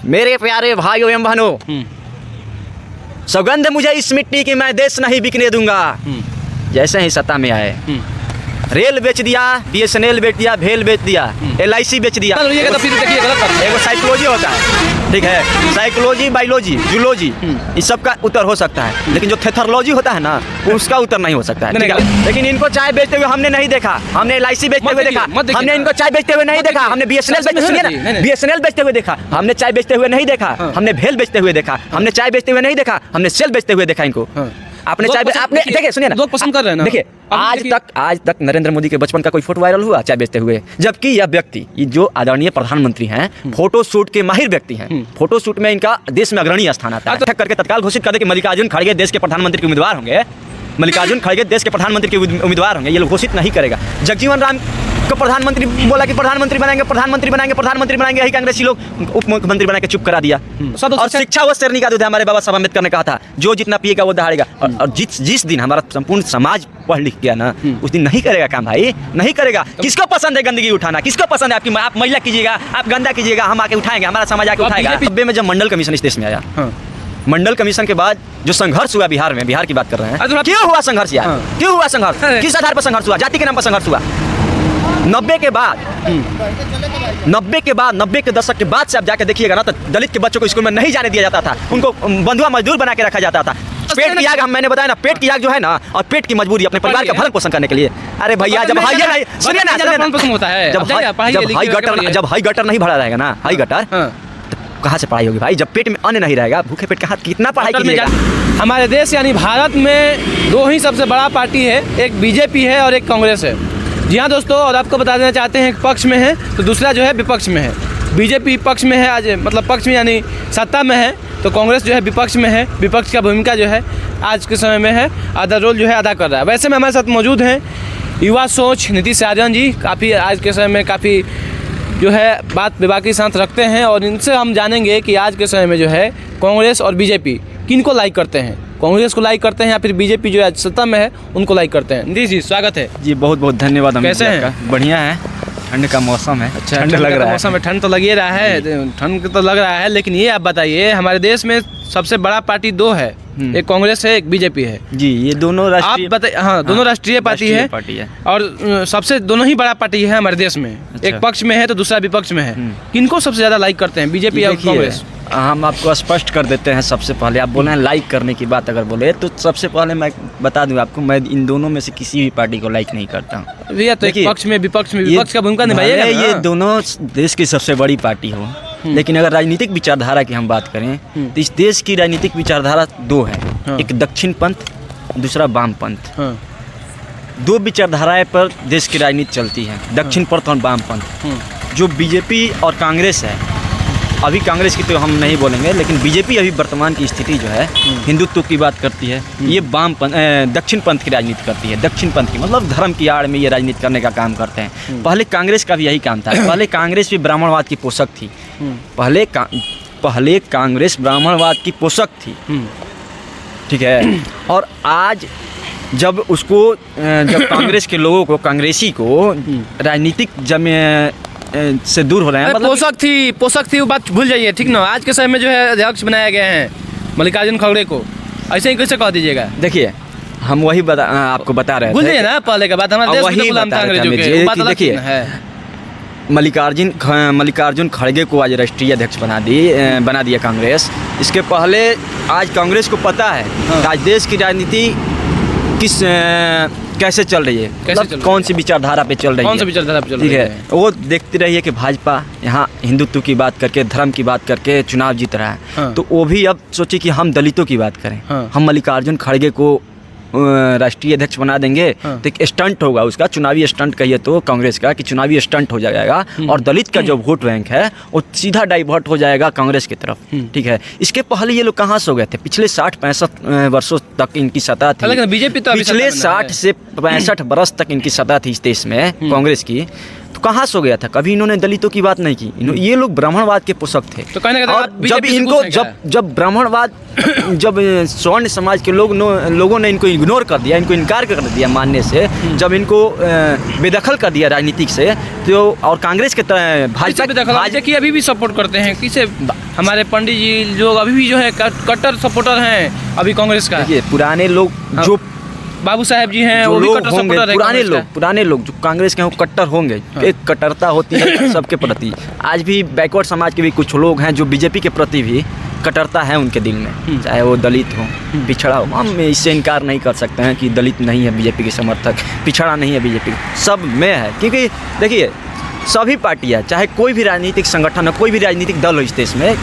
मेरे प्यारे भाइयों एवं बहनों, सौगंध मुझे इस मिट्टी की, मैं देश नहीं बिकने दूंगा। जैसे ही सत्ता में आए, रेल बेच दिया, BSNL बेच दिया, भेल बेच दिया, LIC बेच दिया। एगो साइकोलॉजी होता है, ठीक है, साइकोलॉजी, बायोलॉजी, जूलॉजी, इस सब का उत्तर हो सकता है, लेकिन जो थेथरोलॉजी होता है ना, उसका उत्तर नहीं हो सकता है, ठीक है। लेकिन इनको चाय बेचते हुए हमने नहीं देखा, हमने LIC बेचते हुए देखा, हमने इनको चाय बेचते हुए नहीं देखा, हमने BSNL बेचते हुए देखा, हमने चाय बेचते हुए नहीं देखा, हमने भेल बेचते हुए देखा, हमने चाय बेचते हुए नहीं देखा, हमने सेल बेचते हुए देखा इनको। आपने चाय, आपने देखिए, सुनिए ना, लोग पसंद कर रहे हैं ना। देखिए, आज तक नरेंद्र मोदी के बचपन का कोई फोटो वायरल हुआ चाय बेचते हुए? जबकि यह व्यक्ति, ये जो आदरणीय प्रधानमंत्री हैं, फोटो शूट के माहिर व्यक्ति हैं, फोटो शूट में इनका देश में अग्रणी स्थान आता है। करके तत्काल घोषित कर दे कि मल्लिकार्जुन खड़गे देश के प्रधानमंत्री के उम्मीदवार होंगे, मल्लिकार्जुन खड़गे देश के प्रधानमंत्री के उम्मीदवार होंगे, ये लोग घोषित नहीं करेगा। जगजीवन राम को प्रधानमंत्री बोला कि प्रधानमंत्री बनाएंगे, प्रधानमंत्री बनाएंगे, प्रधानमंत्री बनाएंगे, यही कांग्रेसी लोग उप मुख्यमंत्री बना के चुप करा दिया। और शिक्षा वो शेरनी का दूध है, हमारे बाबा साहब अम्बेडकर ने कहा था, जो जितना पिएगा वो दहाड़ेगा। और जिस दिन हमारा संपूर्ण समाज पढ़ लिख गया ना, उस दिन नहीं करेगा काम भाई, नहीं करेगा। किसको पसंद है गंदगी उठाना? किसको पसंद है? आपकी आप महिला कीजिएगा, आप गंदा कीजिएगा, हम आके उठाएंगे, हमारा समाज आके उठाएगा। 90 में जब मंडल कमीशन इस देश में आया, मंडल कमीशन के बाद जो संघर्ष हुआ बिहार में, बिहार की बात कर रहे हैं, क्यों हुआ संघर्ष यार? क्यों हुआ संघर्ष? किस आधार पर संघर्ष हुआ? जाति के नाम पर संघर्ष हुआ। 90 के बाद 90 के दशक के बाद से आप जाके देखिएगा ना, तो दलित के बच्चों को स्कूल में नहीं जाने दिया जाता था, उनको बंधुआ मजदूर बना के रखा जाता था। पेट की आग, मैंने बताया ना, पेट की आग जो है ना, और पेट की मजबूरी अपने परिवार का भरण पोषण करने के लिए। अरे भैया, जब हाई गटर नहीं भरा रहेगा ना, हाई गटर, कहाँ से पढ़ाई होगी भाई? जब पेट में अन्न नहीं रहेगा, भूखे पेट कहाँ कितना पढ़ाई कीजिएगा? हमारे देश यानी भारत में दो ही सबसे बड़ा पार्टी है, एक बीजेपी है और एक कांग्रेस है। जी हाँ दोस्तों, और आपको बता देना चाहते हैं, एक पक्ष में है तो दूसरा जो है विपक्ष में है। बीजेपी पक्ष में है, आज मतलब पक्ष में यानी सत्ता में है, तो कांग्रेस जो है विपक्ष में है। विपक्ष का भूमिका जो है आज के समय में है, आधा रोल जो है अदा कर रहा है। वैसे में हमारे साथ मौजूद हैं युवा सोच नीतीश आर्यन जी, काफ़ी आज के समय में काफ़ी जो है बात विवाद के साथ रखते हैं, और इनसे हम जानेंगे कि आज के समय में जो है कांग्रेस और बीजेपी किनको लाइक करते हैं, कांग्रेस को लाइक करते हैं या फिर बीजेपी जो है सत्ता में है उनको लाइक करते हैं। नीतीश जी स्वागत है जी, बहुत बहुत धन्यवाद। कैसे हैं? बढ़िया है, ठंड का मौसम है। अच्छा, ठंड लग रहा है? मौसम में ठंड तो लग ही रहा है, ठंड तो लग रहा है, लेकिन ये आप बताइए, हमारे देश में सबसे बड़ा पार्टी दो है, एक कांग्रेस है, एक बीजेपी है जी। ये दोनों राष्ट्रीय, आप बताइए। हाँ, दोनों राष्ट्रीय पार्टी है, और सबसे दोनों ही बड़ा पार्टी है हमारे देश में। अच्छा। एक पक्ष में है तो दूसरा विपक्ष में है। किनको सबसे ज्यादा लाइक करते हैं, बीजेपी या कांग्रेस? हम आपको स्पष्ट कर देते हैं। सबसे पहले आप बोले हैं लाइक करने की बात, अगर बोले तो सबसे पहले मैं बता दूं आपको, मैं इन दोनों में से किसी भी पार्टी को लाइक नहीं करता हूँ। भैया तो पक्ष में विपक्ष का भूमिका निभाइएगा। ये दोनों देश की सबसे बड़ी पार्टी हो, लेकिन अगर राजनीतिक विचारधारा की हम बात करें तो इस देश की राजनीतिक विचारधारा दो है। एक दक्षिण पंथ, दूसरा वाम पंथ। दो विचारधाराएं पर देश की राजनीति चलती है, दक्षिण पंथ और वाम पंथ। जो बीजेपी और कांग्रेस है, अभी कांग्रेस की तो हम नहीं बोलेंगे, लेकिन बीजेपी अभी वर्तमान की स्थिति जो है हिंदुत्व की बात करती है, ये वाम दक्षिण पंथ की राजनीति करती है। दक्षिण पंथ की मतलब धर्म की आड़ में ये राजनीति करने का काम करते हैं। पहले कांग्रेस का भी यही काम था। पहले कांग्रेस भी ब्राह्मणवाद की पोषक थी। पहले कांग्रेस ब्राह्मणवाद की पोषक थी, ठीक है। और आज जब कांग्रेस के लोगों को, कांग्रेसी को राजनीतिक से दूर हो रहे हैं, मतलब पोषक थी वो बात भूल जाइए, ठीक ना। आज के समय में जो है अध्यक्ष बनाया गया है मल्लिकार्जुन खड़गे को, ऐसे ही कैसे कह दीजिएगा? देखिए, हम वही आपको बता रहे थे, भूल जाइए ना पहले का बात, हमारे देश में गुलाम था अंग्रेजों के, बात अलग है। मल्लिकार्जुन खड़गे को आज राष्ट्रीय अध्यक्ष बना दिया कांग्रेस। इसके पहले आज कांग्रेस को पता है आज देश की राजनीति कैसे चल रही है, मतलब कौन सी विचारधारा पे चल रही है, ठीक है। वो देखती रही है कि भाजपा यहाँ हिंदुत्व की बात करके, धर्म की बात करके चुनाव जीत रहा है। तो वो भी अब सोचे कि हम दलितों की बात करें, हम मल्लिकार्जुन खड़गे को राष्ट्रीय अध्यक्ष बना देंगे तो एक स्टंट होगा उसका, चुनावी स्टंट कहिए तो कांग्रेस का, कि चुनावी स्टंट हो जाएगा और दलित का जो वोट बैंक है वो सीधा डाइवर्ट हो जाएगा कांग्रेस की तरफ, ठीक है। इसके पहले ये लोग कहाँ सो गए थे? पिछले 60-65 वर्षों तक इनकी सत्ता थी। बीजेपी तो पिछले 60 से 65 वर्ष तक इनकी सत्ता थी इस देश में कांग्रेस की। तो कहाँ सो गया था? कभी इन्होंने दलितों की बात नहीं की। ये लोग ब्राह्मणवाद के पोषक थे। तो कहने का और जब ब्राह्मणवाद जब स्वर्ण समाज के लोगों ने इनको इग्नोर कर दिया, इनको इनकार कर दिया मानने से, जब इनको बेदखल कर दिया राजनीतिक से, तो और कांग्रेस के भाजपा की अभी भी सपोर्ट करते हैं किसे? हमारे पंडित जी लोग अभी भी जो है कट्टर सपोर्टर हैं अभी कांग्रेस का। पुराने लोग जो बाबू साहब जी हैं वो भी कट्टर सपोर्टर हैं। पुराने लोग जो कांग्रेस के हैं वो कट्टर होंगे। एक कट्टरता होती है सबके प्रति। आज भी बैकवर्ड समाज के भी कुछ लोग हैं जो बीजेपी के प्रति भी कट्टरता है उनके दिल में, चाहे वो दलित हो, पिछड़ा हो। हम इससे इनकार नहीं कर सकते हैं कि दलित नहीं है बीजेपी के समर्थक, पिछड़ा नहीं है बीजेपी, सब में है। क्योंकि देखिए सभी पार्टियाँ, चाहे कोई भी राजनीतिक संगठन हो, कोई भी राजनीतिक दल हो इस देश में,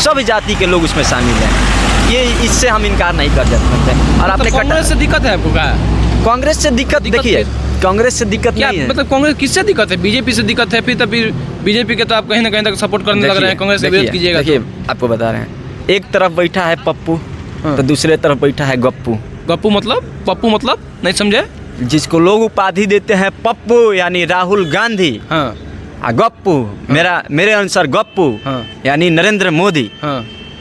सब जाति के लोग उसमें शामिल हैं। ये इससे हम इनकार नहीं कर सकते। और आपने कांग्रेस से दिक्कत है आपको? क्या कांग्रेस से दिक्कत? देखिए कांग्रेस से दिक्कत नहीं है। मतलब कांग्रेस किससे दिक्कत है? बीजेपी से दिक्कत है? फिर बीजेपी के तो आप कहीं ना कहीं तक सपोर्ट करने लग रहे हैं, कांग्रेस से विरोध कीजिएगा। देखिए आपको बता रहे हैं, एक तरफ बैठा है पप्पू तो दूसरे तरफ बैठा है गप्पू। गप्पू मतलब? पप्पू मतलब नहीं समझे? जिसको लोग उपाधि देते हैं पप्पू यानी राहुल गांधी, गप्पू मेरे अनुसार गप्पू यानी नरेंद्र मोदी।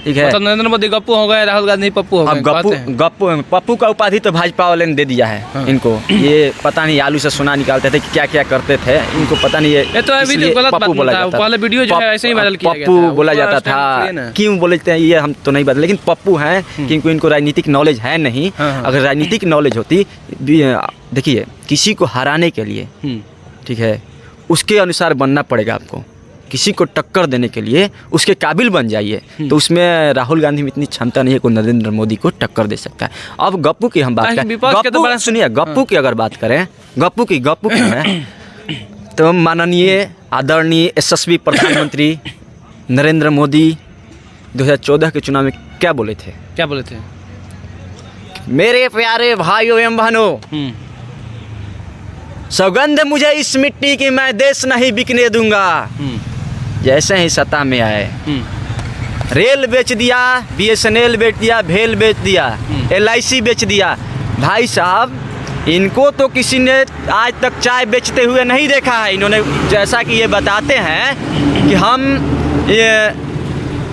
ठीक है, मतलब नरेंद्र मोदी गप्पू हो गए, राहुल गांधी पप्पू हो गए। पप्पू का उपाधि तो भाजपा वाले ने दे दिया है इनको। ये पता नहीं आलू से सोना निकालते थे, क्या क्या करते थे, इनको पता नहीं है। ये तो अभी गलत पप्पू बोला जाता था। पहले वीडियो जो है ऐसे ही वायरल किया गया था। पप्पू बोला जाता था, क्यों बोलते हैं ये हम तो नहीं बता, लेकिन पप्पू हैं क्योंकि इनको राजनीतिक नॉलेज है नहीं। अगर राजनीतिक नॉलेज होती, देखिए किसी को हराने के लिए, ठीक है, उसके अनुसार बनना पड़ेगा आपको। किसी को टक्कर देने के लिए उसके काबिल बन जाइए। तो उसमें राहुल गांधी में इतनी क्षमता नहीं है कोई नरेंद्र मोदी को टक्कर दे सकता है। अब गप्पू की हम बात करें, सुनिए गप्पू की अगर बात करें, गप्पू की है तो माननीय आदरणीय यशस्वी प्रधानमंत्री नरेंद्र मोदी 2014 के चुनाव में क्या बोले थे? मेरे प्यारे भाइयों एवं बहनों, सौगंध मुझे इस मिट्टी की, मैं देश नहीं बिकने दूंगा। जैसे ही सत्ता में आए, रेल बेच दिया, BSNL बेच दिया, भेल बेच दिया, LIC बेच दिया। भाई साहब इनको तो किसी ने आज तक चाय बेचते हुए नहीं देखा है। इन्होंने जैसा कि ये बताते हैं कि हम ये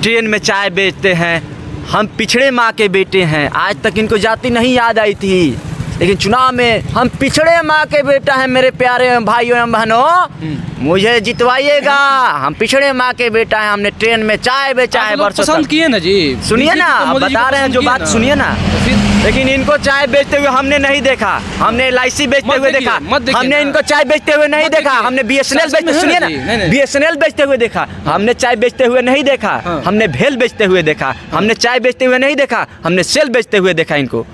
ट्रेन में चाय बेचते हैं, हम पिछड़े माँ के बेटे हैं। आज तक इनको जाति नहीं याद आई थी, लेकिन चुनाव में हम पिछड़े माँ के बेटा हैं। मेरे प्यारे भाइयों एवं बहनों, मुझे जितवाइएगा, हम पिछड़े माँ के बेटा हैं। हमने ट्रेन में चाय बेचा है वर्षों तक। पसंद किए ना जी, सुनिए ना, बता रहे हैं जो बात सुनिए ना। लेकिन इनको चाय बेचते हुए हमने नहीं देखा, हमने LIC बेचते हुए देखा, हमने इनको चाय बेचते हुए नहीं देखा, हमने BSNL बेचते, सुनिए ना, BSNL बेचते हुए देखा, हमने चाय बेचते हुए नहीं देखा, हमने भेल बेचते हुए देखा, हमने चाय बेचते हुए नहीं देखा, हमने सेल बेचते हुए देखा इनको।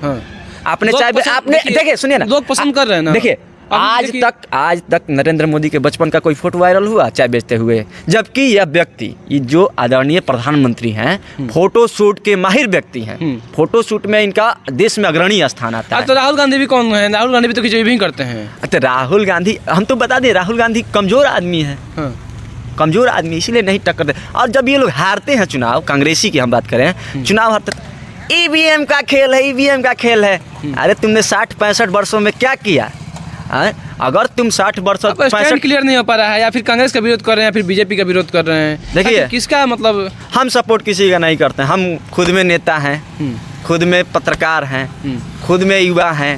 आपने देखिए सुनिए ना, लोग पसंद कर रहे हैं ना। देखिए आज तक नरेंद्र मोदी के बचपन का कोई फोटो वायरल हुआ चाय बेचते हुए? जबकि यह व्यक्ति, ये जो आदरणीय प्रधानमंत्री हैं, फोटो शूट के माहिर व्यक्ति हैं। फोटो शूट में इनका देश में अग्रणी स्थान आता है। तो राहुल गांधी भी कौन है? राहुल गांधी भी तो खिचड़ी भी करते हैं। तो राहुल गांधी, हम तो बता दें, राहुल गांधी कमजोर आदमी है, कमजोर आदमी, इसीलिए नहीं टक्कर दे। और जब ये लोग हारते हैं चुनाव, कांग्रेसी की हम बात करें, चुनाव हारते, EVM का खेल है, EVM का खेल है। अरे तुमने 60-65 वर्षों में क्या किया? अगर तुम 60 वर्षों क्लियर नहीं हो पा रहा है, या फिर कांग्रेस का विरोध कर रहे हैं, फिर बीजेपी का विरोध कर रहे हैं। देखिए किसका मतलब, हम सपोर्ट किसी का नहीं करते। हम खुद में नेता हैं, खुद में पत्रकार हैं, खुद में युवा हैं,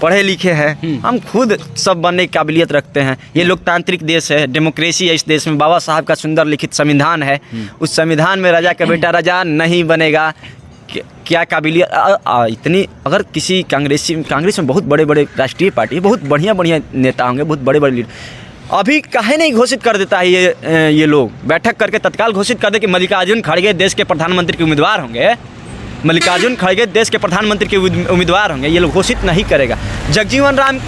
पढ़े लिखे हैं, हम खुद सब बनने की काबिलियत रखते हैं। ये लोकतांत्रिक देश है, डेमोक्रेसी है इस देश में। बाबा साहब का सुंदर लिखित संविधान है, उस संविधान में राजा का बेटा राजा नहीं बनेगा। क्या काबिलियत इतनी, अगर किसी कांग्रेस में बहुत बड़े बड़े राष्ट्रीय पार्टी, बहुत बढ़िया नेता होंगे, बहुत बड़े बड़े लीडर, अभी काहे नहीं घोषित कर देता है ये लोग? बैठक करके तत्काल घोषित कर दे कि मल्लिकार्जुन खड़गे देश के प्रधानमंत्री के उम्मीदवार होंगे, मल्लिकार्जुन खड़गे देश के प्रधानमंत्री के उम्मीदवार होंगे। ये लोग घोषित नहीं करेगा। जगजीवन राम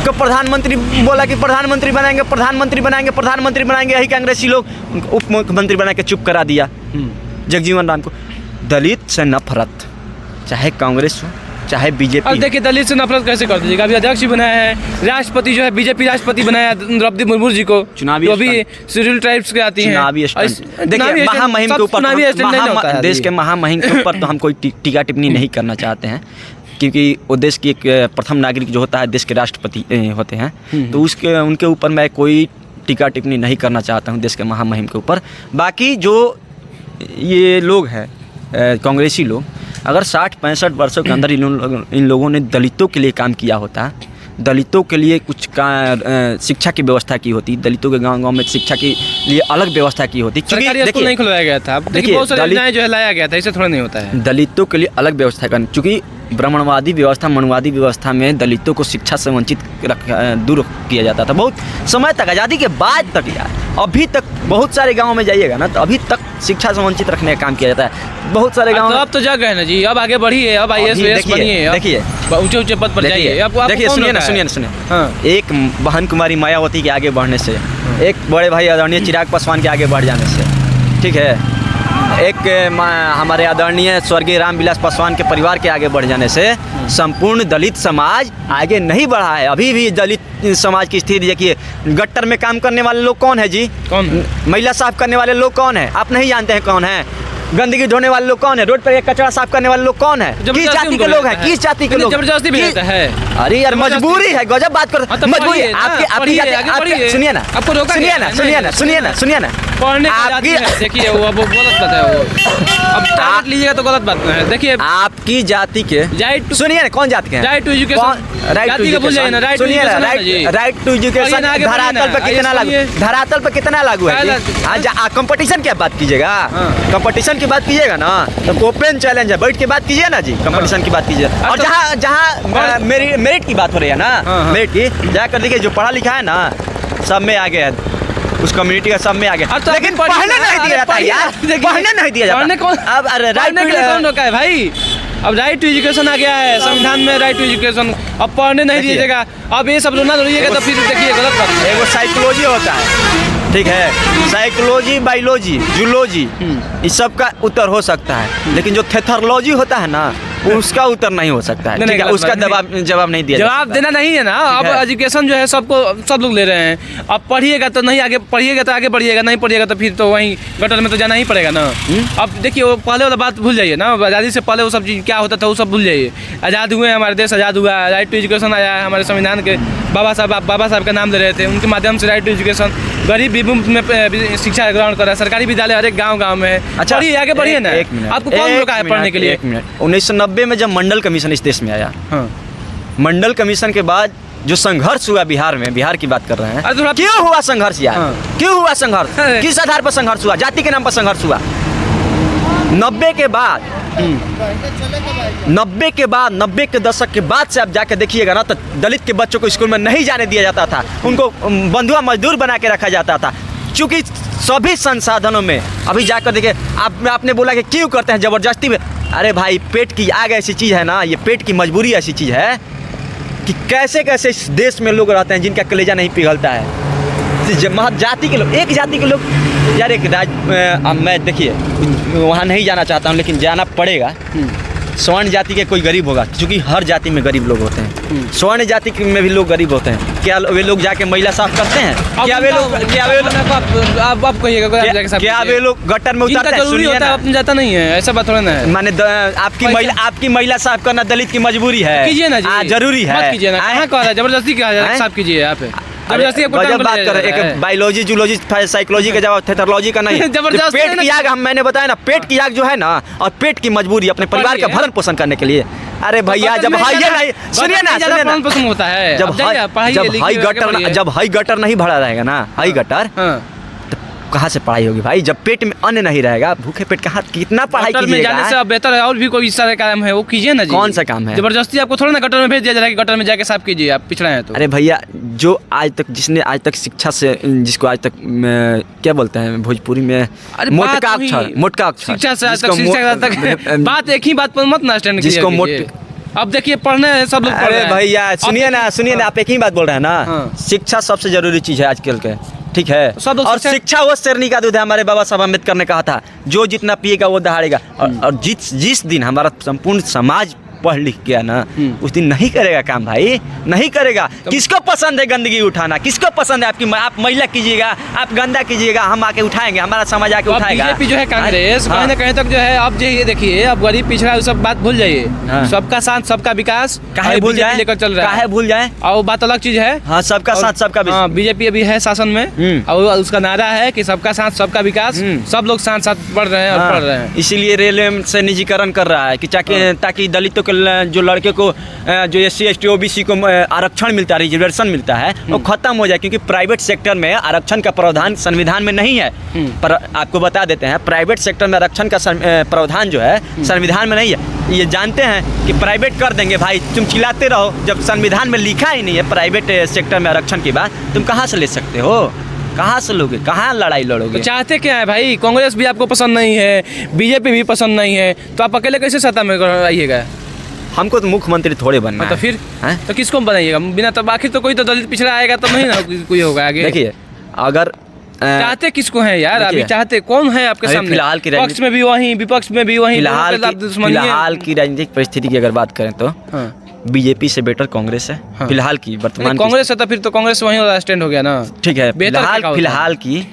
को प्रधानमंत्री बोला कि प्रधानमंत्री बनाएंगे, प्रधानमंत्री बनाएंगे, प्रधानमंत्री बनाएंगे, यही कांग्रेसी लोग उप मुख्यमंत्री बना के चुप करा दिया जगजीवन राम को। दलित से नफरत, चाहे कांग्रेस हो चाहे बीजेपी। अब देखिए दलित से नफरत कैसे कर दीजिएगा? अभी अध्यक्ष भी बनाया है, राष्ट्रपति जो है बीजेपी राष्ट्रपति बनाया द्रौपदी मुर्मू जी को, चुनावी तो अभी शेड्यूल ट्राइब्स के आती हैं। देखिए महामहिम के ऊपर, देश के महामहिम के ऊपर तो हम कोई टीका टिप्पणी नहीं करना चाहते हैं, क्योंकि वो देश की एक प्रथम नागरिक जो होता है, देश के राष्ट्रपति होते हैं, तो उनके ऊपर मैं कोई टीका टिप्पणी नहीं करना चाहता हूँ देश के महामहिम के ऊपर। बाकी जो ये लोग हैं कांग्रेसी लोग, अगर 60-65 वर्षों के अंदर इन लोगों ने दलितों के लिए काम किया होता, दलितों के लिए कुछ शिक्षा की व्यवस्था की होती, दलितों के गांव में शिक्षा के लिए अलग व्यवस्था की होती। सरकारी स्कूल नहीं खुलवाया गया था, देखिए बहुत सारी योजनाएं जो है लाया गया था, इसे थोड़ा नहीं होता है। दलितों के लिए अलग व्यवस्था करनी, चूँकि ब्राह्मणवादी व्यवस्था, मनुवादी व्यवस्था में दलितों को शिक्षा से वंचित दूर किया जाता था बहुत समय तक, आज़ादी के बाद तक। यार अभी तक बहुत सारे गाँव में जाइएगा ना तो अभी तक शिक्षा से वंचित रखने का काम किया जाता है बहुत सारे गाँव। अब तो जग गए ना जी, अब आगे बढ़िए, अब IAS बनिए, देखिए ऊंचे पद पर जाइए। देखिए सुनिए ना, हाँ। एक बहन कुमारी मायावती के आगे बढ़ने से, एक बड़े भाई आदरणीय चिराग पासवान के आगे बढ़ जाने से, ठीक है, एक हमारे आदरणीय स्वर्गीय रामविलास पासवान के परिवार के आगे बढ़ जाने से संपूर्ण दलित समाज आगे नहीं बढ़ा है। अभी भी दलित समाज की स्थिति देखिए। गट्टर में काम करने वाले लोग कौन है जी? कौन? महिला साफ करने वाले लोग कौन है? आप नहीं जानते हैं कौन है? गंदगी ढोने वाले लोग कौन है? रोड पर कचरा साफ करने वाले लोग कौन है? किस जाति के लोग हैं? किस जाति के लोग? जबरदस्ती भी रहता है। अरे यार मजबूरी है, गजब बात कर, मजबूरी। आपकी सुनिए ना, आपको रोका, सुनिए ना पढ़ने की देखिए वो अब गलत बात है। वो अब टारगेट लीजिएगा तो गलत बात है। देखिए आपकी जाति के, सुनिए ना, कौन जाति के हैं? Right to education, right to education, right to education धरातल पर कितना लागू, धरातल पर कितना लागू है? कंपटीशन की बात कीजिएगा, कंपटीशन की बात कीजिएगा ना तो ओपन चैलेंज है, बैठ के बात कीजिए ना जी, कंपटीशन की बात कीजिए। और जहाँ मेरिट की बात हो रही है ना, मेरिट की जाकर देखिए, जो पढ़ा लिखा है ना सब में आगे है, उस कम्युनिटी का सब में आगे, लेकिन पढ़ने नहीं दिया जाता यार, पढ़ने नहीं दिया जाता। अब राइट कौन रोका है भाई? अब राइट टू एजुकेशन आ गया है संविधान में, राइट टू एजुकेशन, अब पढ़ने नहीं दिया जाएगा। अब ये सब रोना रोइएगा तो फिर देखिए गलत बात है। एगो साइकोलॉजी होता है, ठीक है, साइकोलॉजी, बायोलॉजी, जूलॉजी, इस सब का उत्तर हो सकता है, लेकिन जो थेथरोलॉजी होता है ना उसका उत्तर नहीं हो सकता है, ठीक है, उसका जवाब नहीं दिया, जवाब देना नहीं है ना। अब एजुकेशन जो है सबको सब लोग ले रहे हैं। अब पढ़िएगा तो नहीं आगे, पढ़िएगा तो आगे बढ़िएगा, नहीं पढ़िएगा तो फिर तो वहीं गटर में तो जाना ही पड़ेगा ना। अब देखिए वो पहले वाला बात भूल जाइए ना, आज़ादी से पहले वो सब चीज़ क्या होता था वो सब भूल जाइए। आज़ाद हुए, हमारे देश आज़ाद हुआ, राइट टू एजुकेशन आया है, हमारे संविधान के बाबा साहब का नाम ले रहे थे, उनके माध्यम से राइट टू एजुकेशन, गरीब भी मुफ्त में शिक्षा ग्रहण कर रहा है, सरकारी विद्यालय हर एक गाँव में है। अच्छा पढ़िए, आगे बढ़िए ना। आपको कौन रोका है पढ़ने के लिए? 1990 में जब मंडल कमीशन इस देश में आया, मंडल कमीशन के बाद जो संघर्ष हुआ बिहार में, बिहार की बात कर रहे हैं, क्यों हुआ संघर्ष यार? क्यों हुआ संघर्ष? किस आधार पर संघर्ष हुआ? जाति के नाम पर संघर्ष हुआ। 90 के दशक के बाद से आप जाके देखिएगा ना तो दलित के बच्चों को स्कूल में नहीं जाने दिया जाता था, उनको बंधुआ मजदूर बना के रखा जाता था, क्योंकि सभी संसाधनों में। अभी जाकर देखिए, आपने बोला कि क्यों करते हैं जबरदस्ती में? अरे भाई पेट की आग ऐसी चीज़ है ना, ये पेट की मजबूरी ऐसी चीज़ है कि कैसे कैसे इस देश में लोग रहते हैं जिनका कलेजा नहीं पिघलता है। जाति के लोग, एक जाति के लोग यार, एक मैं देखिए वहाँ नहीं जाना चाहता हूँ लेकिन जाना पड़ेगा। स्वर्ण जाति के कोई गरीब होगा, क्योंकि हर जाति में गरीब लोग होते हैं, स्वर्ण जाति में भी लोग गरीब होते हैं। क्या वे लोग जाके महिला साफ करते हैं? क्या वे लोग आप कहिएगा क्या वे लोग गटर में उतरते हैं? जरूरी होता है, अपने जाता नहीं है, ऐसा बात थोड़ा ना है। माने आपकी महिला साफ करना दलित की मजबूरी है, कीजिए ना जी, जरूरी है, कीजिए ना, कहाँ कह रहा है जबरदस्ती क्या साफ कीजिए यहाँ पे? जब बात कर एक बायोलॉजी, जूलॉजी, साइकोलॉजी का जवाब थेथरोलॉजी का नहीं। पेट की आग, मैंने बताया ना, पेट की आग जो है ना, और पेट की मजबूरी अपने परिवार का भरण पोषण करने के लिए। अरे भैया जब हाई नहीं, सुनिए ना, होता है, जब हाई गटर नहीं भरा रहेगा ना, हाई गटर, कहाँ से पढ़ाई होगी भाई? जब पेट में अन्न नहीं रहेगा, भूखे पेट कहाँ कितना पढ़ाई कीजिएगा? जाने से बेहतर है और भी कोई सारे काम है वो कीजिए ना जी। कौन सा काम है? जबरदस्ती आपको थोड़ा ना गटर में भेज दिया जाएगा, गटर में जाके साफ कीजिए, आप पिछड़ा है तो। अरे भैया जो आज तक, जिसने आज तक शिक्षा से, जिसको आज तक क्या बोलते हैं भोजपुरी में, मोटका अक्षर, शिक्षा से आज तक बात एक ही बात पर मत ना स्टैंड कीजिए, जिसको अब देखिए पढ़ने सब लोग। अरे भैया सुनिए ना, आप एक ही बात बोल रहे हैं ना, शिक्षा सबसे जरूरी चीज़ है आजकल के, ठीक है। और शिक्षा वो शेरनी का दूध है, हमारे बाबा साहब अम्बेडकर ने कहा था, जो जितना पिएगा वो दहाड़ेगा। और जिस दिन हमारा संपूर्ण समाज पढ़ लिख गया ना उस दिन नहीं करेगा काम भाई, नहीं करेगा। किसको पसंद है गंदगी उठाना, किसको पसंद है? आप मैला कीजिएगा, आप गंदा कीजिएगा, हम आके उठाएंगे, हमारा समाज आके उठाएगा। बीजेपी जो है कांग्रेस कहीं ना कहीं तक जो है, अब ये देखिए अब गरीब पिछड़ा सब बात भूल जाइए, सबका साथ सबका विकास काहे भूल जाए, लेकर चल रहा है, काहे भूल जाए, और बात अलग चीज है। हाँ सबका साथ सबका विकास। हाँ बीजेपी अभी है शासन में और उसका नारा है कि सबका साथ सबका विकास, सब लोग साथ साथ बढ़ रहे हैं और पढ़ रहे हैं। इसीलिए रेलवे से निजीकरण कर रहा है कि ताकि दलितों के जो लड़के को जो SC ST OBC को आरक्षण मिलता है, रिजर्वेशन मिलता है, वो खत्म हो जाए, क्योंकि प्राइवेट सेक्टर में आरक्षण का प्रावधान संविधान में नहीं है। पर आपको बता देते हैं, प्राइवेट सेक्टर में आरक्षण का प्रावधान जो है संविधान में नहीं है। ये जानते हैं कि प्राइवेट कर देंगे भाई, तुम चिल्लाते रहो, जब संविधान में लिखा ही नहीं है प्राइवेट सेक्टर में आरक्षण की बात, तुम कहाँ से ले सकते हो, कहाँ से लोगे, कहाँ लड़ाई लड़ोगे? तो चाहते क्या है भाई? कांग्रेस भी आपको पसंद नहीं है, बीजेपी भी पसंद नहीं है, तो आप अकेले कैसे सत्ता में आइएगा? हमको तो मुख्यमंत्री थोड़े बनना तो फिर तो किसको बनाइएगा बिना? तब आखिर तो कोई तो दलित पिछड़ा आएगा तो नहीं ना कोई होगा आगे। देखिए अगर चाहते किसको हैं यार? अभी चाहते कौन है आपके सामने? फिलहाल की पक्ष में भी वही, विपक्ष में भी वही, फिलहाल की राजनीतिक परिस्थिति की अगर बात करें तो बीजेपी से बेटर कांग्रेस है फिलहाल की वर्तमान। कांग्रेस है तो फिर तो कांग्रेस वहीं स्टैंड हो गया ना। ठीक है, फिलहाल की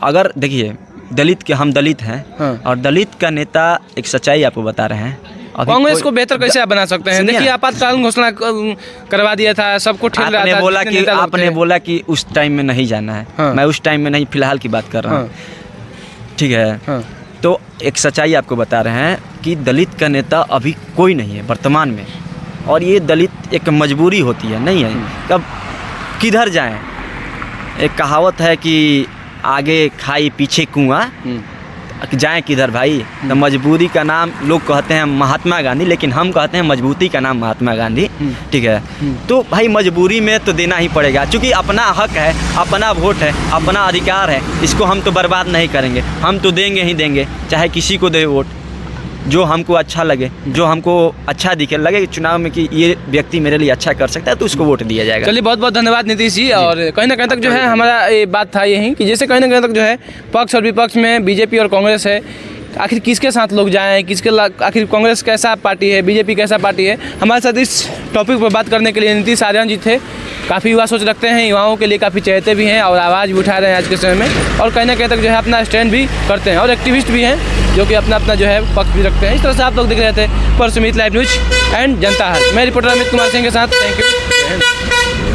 अगर देखिए दलित के, हम दलित हैं और दलित का नेता एक सच्चाई आपको बता रहे हैं। कांग्रेस को बेहतर कैसे आप बना सकते हैं? देखिए आपातकालीन घोषणा करवा दिया था, सबको ठेल रहा था। आपने बोला कि उस टाइम में नहीं जाना है, मैं उस टाइम में नहीं, फिलहाल की बात कर रहा हूँ। ठीक है, तो एक सच्चाई आपको बता रहे हैं कि दलित का नेता अभी कोई नहीं है वर्तमान में, और ये दलित एक मजबूरी होती है, नहीं है कब किधर जाएं। एक कहावत है कि आगे खाई पीछे कुआं, जाएं किधर भाई? तो मजबूरी का नाम लोग कहते हैं महात्मा गांधी, लेकिन हम कहते हैं मजबूती का नाम महात्मा गांधी। ठीक है, तो भाई मजबूरी में तो देना ही पड़ेगा, क्योंकि अपना हक है, अपना वोट है, अपना अधिकार है, इसको हम तो बर्बाद नहीं करेंगे, हम तो देंगे ही देंगे, चाहे किसी को दे वोट, जो हमको अच्छा लगे, जो हमको अच्छा दिखे, लगे चुनाव में कि ये व्यक्ति मेरे लिए अच्छा कर सकता है, तो उसको वोट दिया जाएगा। चलिए बहुत बहुत धन्यवाद नीतीश जी। और कहीं ना कहीं तक जो है हमारा ये बात था यही कि जैसे कहीं ना कहीं तक जो है पक्ष और विपक्ष में बीजेपी और कांग्रेस है, आखिर किसके साथ लोग जाएं, आखिर कांग्रेस कैसा पार्टी है, बीजेपी कैसा पार्टी है। हमारे साथ इस टॉपिक पर बात करने के लिए नीतीश आर्यन जी थे। काफ़ी युवा सोच रखते हैं, युवाओं के लिए काफ़ी चहेते भी हैं और आवाज़ भी उठा रहे हैं आज के समय में, और कहीं ना कहीं तक जो है अपना स्टैंड भी करते हैं, और एक्टिविस्ट भी हैं जो कि अपना अपना जो है पक्ष भी रखते हैं। इस तरह से आप लोग देख रहे थे पर सुमित लाइव न्यूज एंड जनता हाल। मैं रिपोर्टर अमित कुमार सिंह के साथ। Thank you.